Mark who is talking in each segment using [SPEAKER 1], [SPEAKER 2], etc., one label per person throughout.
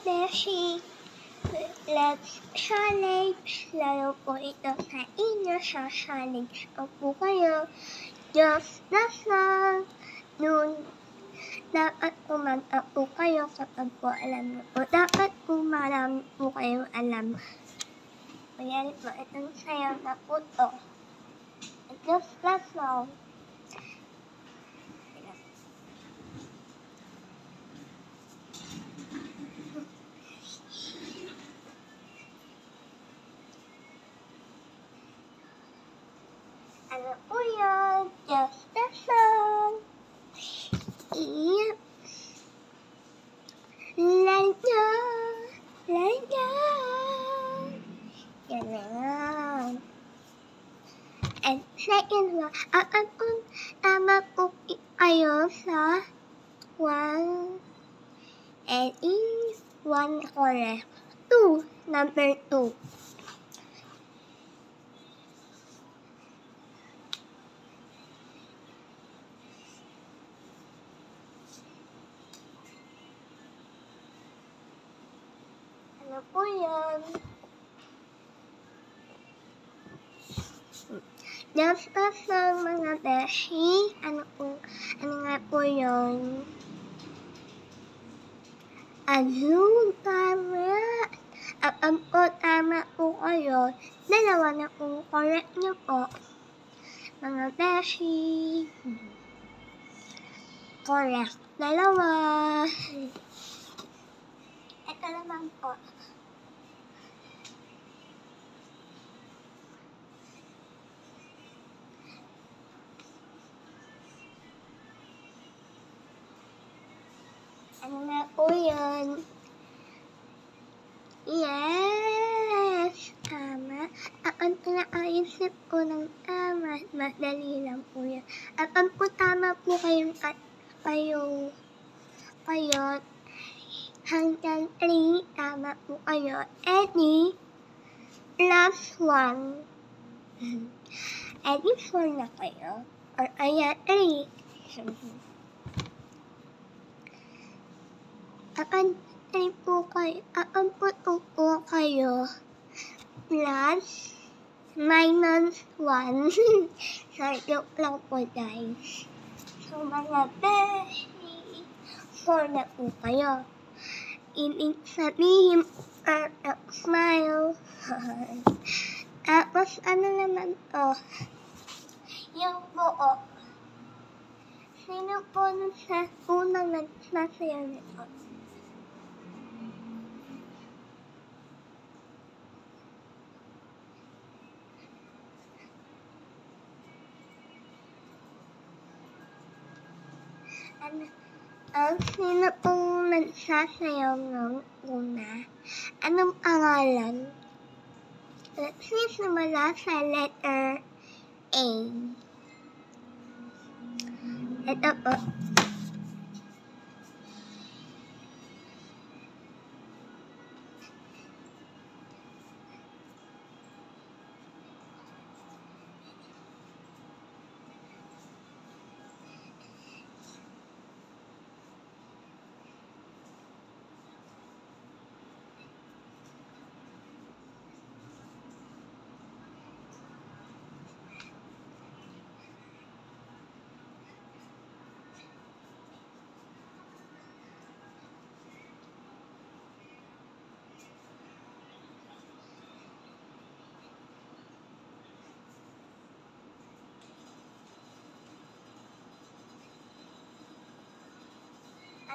[SPEAKER 1] beshi, let's challenge. Laro po ito sa inyo sa challenge. Opo kayo, just lang. Noon, dapat po mag-apo kayo kapag po alam niyo po. Dapat po marami po kayong alam. Kaya po, itong sayaw na po to. Just lang. Ano po yun? Just lang. Yep. Lanya. Yan lang. And second one, kung tama po kayo sa 1 and in 1 correct. 2, number 2. Ano po yan? Just lang mga beshi. Ano nga po yun? Ano? Tama. Po, tama po kayo. Dalawa na kung correct nyo po. Mga beshi. Correct. Dalawa. Ito naman po. Ano na po yan? Yes! Tama. Ang naisip ko ng tama. Madali lang po yan. Ang po tama po kayo hanggang 3. Tama po kayo. Any last one. Any 4 na kayo. Or ayan, 3. Akan po kayo plus minus 1. So, joke lang po guys. So, mga beshi, 4 na po kayo. Ibig sabihin, smile. Tapos, ano naman to? Yung buo. Sino po sa unang nagsasayaw nito? Sino pong nagsasayaw ng una? Anong pangalan? Let's see, simula sa letter A. Ito po.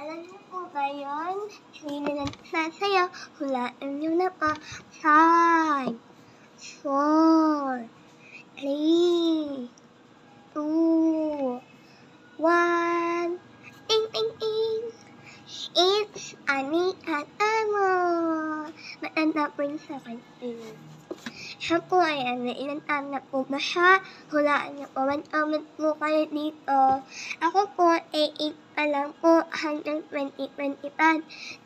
[SPEAKER 1] Alam niyo po ba yun? Sino nagsasayaw? Hulaan niyo na po. 5, 4, 3, 2, 1. Ting, ting, ting. It's Ani at Amo. Matanda po yung sa kantin. Siya po ay ilang taon na po ba siya? Hulaan niyo po. 1 comment po kayo dito. Ako po ay 8 pa lang po hanggang 2025.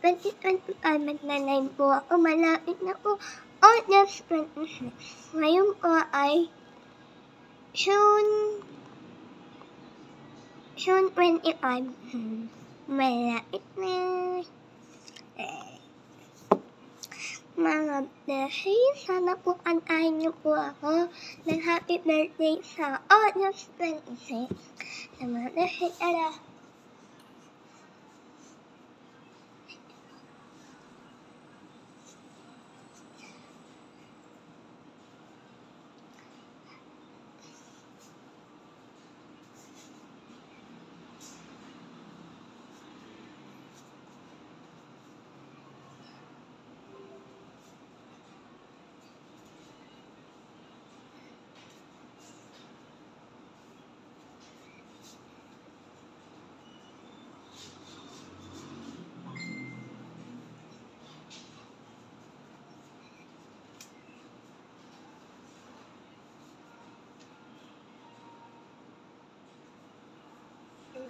[SPEAKER 1] 2025 magna-9 po ako. Malapit na po. August 26. Ngayon po ay June 25. Malapit na. mga beshi, sana po antayin niyo po ako ng happy birthday sa August 26. Sa mga beshi, tara!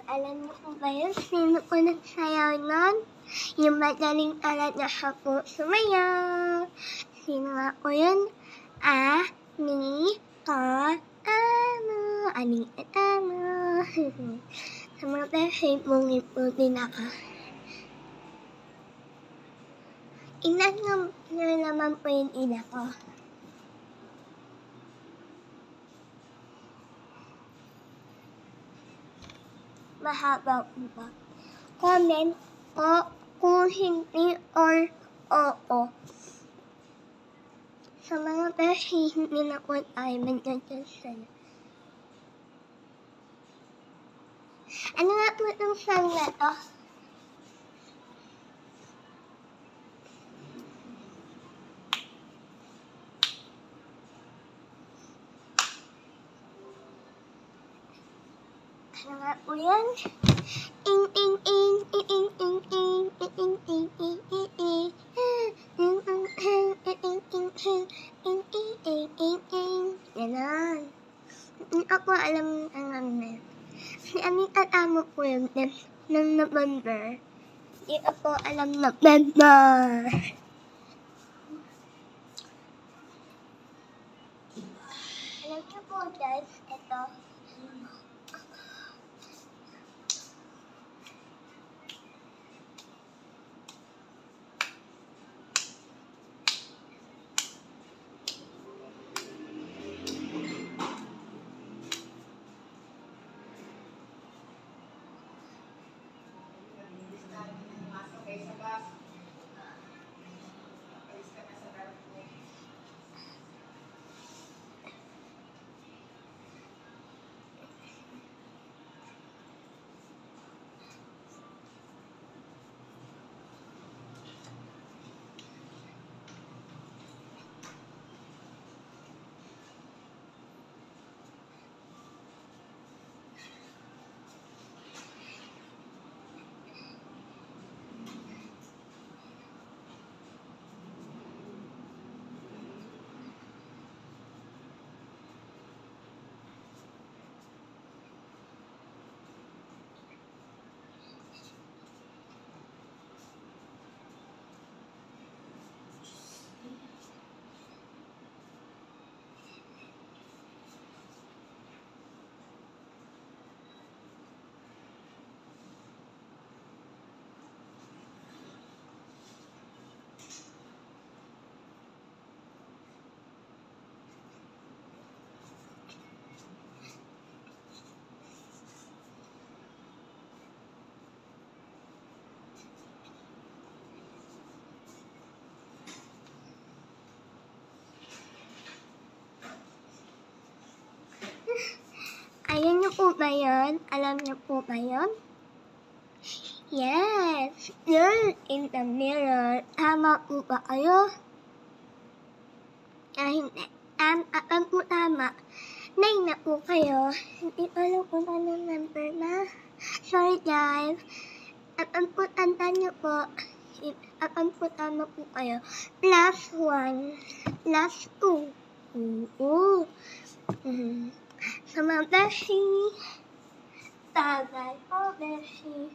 [SPEAKER 1] Alam niyo po ba yun? Sino po nagsayaw nun? Yung madaling talaga siya po sumayaw. Sino nga po yun? Ani at ano. Sa mga beshi, bungit po din ako. Inagam nyo naman po yung ina ko. Mahaba po ba? Comment po kung hindi or oo. Sa mga beshi, hindi na po tayo mag-adjust. Ano nga po itong song na to? Ano nga po yan? Ing ing ing ing ing ing ing ing ing ing ing ing ing ganon. Hindi ako alam ang ano. Si Anita Tamo po yun ng November. Hindi ako alam November. Alam niyo po guys, ito. Ayan niyo po ba yun? Alam niyo po ba yun? Yes! Girl in the mirror. Tama po ba kayo? Hindi. Alam po tama. Nay na po kayo. Hindi ko alam kung ano number na. Sorry guys. Alam po tanda niyo po. Alam po tama po kayo. +1. +2. Oo. Sa mga beshi, tagay po beshi.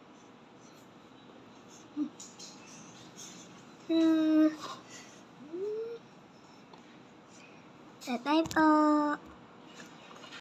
[SPEAKER 1] Tagay po.